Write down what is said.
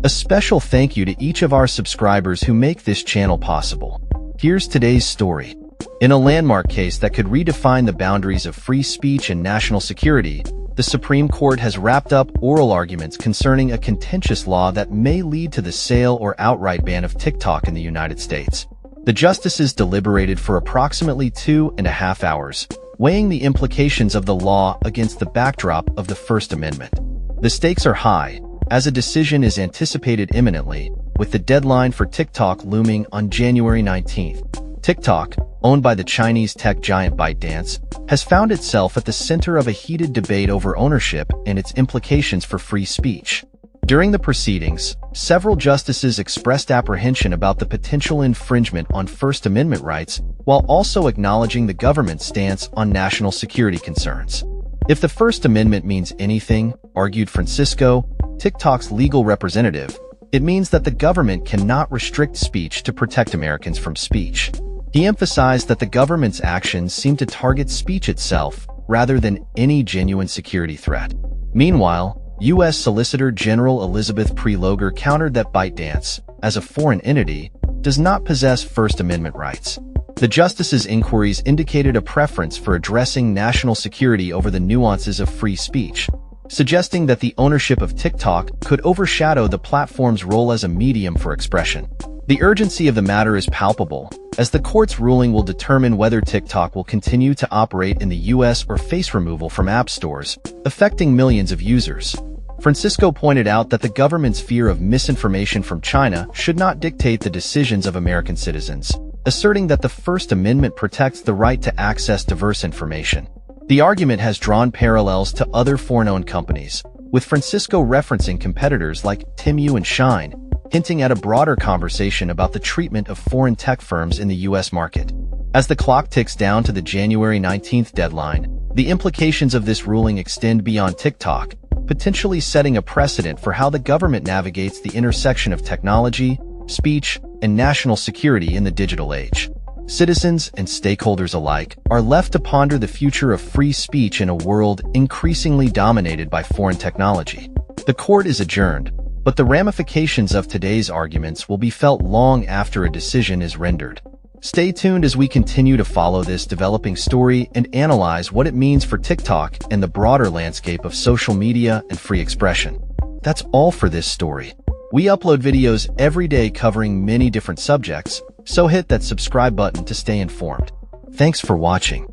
A special thank you to each of our subscribers who make this channel possible. Here's today's story. In a landmark case that could redefine the boundaries of free speech and national security, the Supreme Court has wrapped up oral arguments concerning a contentious law that may lead to the sale or outright ban of TikTok in the United States. The justices deliberated for approximately 2.5 hours, weighing the implications of the law against the backdrop of the First Amendment. The stakes are high, as a decision is anticipated imminently, with the deadline for TikTok looming on January 19th. TikTok, owned by the Chinese tech giant ByteDance, has found itself at the center of a heated debate over ownership and its implications for free speech. During the proceedings, several justices expressed apprehension about the potential infringement on First Amendment rights, while also acknowledging the government's stance on national security concerns. If the First Amendment means anything, argued Francisco, TikTok's legal representative, it means that the government cannot restrict speech to protect Americans from speech. He emphasized that the government's actions seem to target speech itself rather than any genuine security threat. Meanwhile, U.S. Solicitor General Elizabeth Prelogar countered that ByteDance, as a foreign entity, does not possess First Amendment rights. The justices' inquiries indicated a preference for addressing national security over the nuances of free speech, suggesting that the ownership of TikTok could overshadow the platform's role as a medium for expression. The urgency of the matter is palpable, as the court's ruling will determine whether TikTok will continue to operate in the U.S. or face removal from app stores, affecting millions of users. Francisco pointed out that the government's fear of misinformation from China should not dictate the decisions of American citizens, asserting that the First Amendment protects the right to access diverse information. The argument has drawn parallels to other foreign-owned companies, with Francisco referencing competitors like Temu and Shine, hinting at a broader conversation about the treatment of foreign tech firms in the U.S. market. As the clock ticks down to the January 19th deadline, the implications of this ruling extend beyond TikTok, potentially setting a precedent for how the government navigates the intersection of technology, speech, and national security in the digital age. Citizens and stakeholders alike are left to ponder the future of free speech in a world increasingly dominated by foreign technology. The court is adjourned, but the ramifications of today's arguments will be felt long after a decision is rendered. Stay tuned as we continue to follow this developing story and analyze what it means for TikTok and the broader landscape of social media and free expression. That's all for this story. We upload videos every day covering many different subjects, so hit that subscribe button to stay informed. Thanks for watching.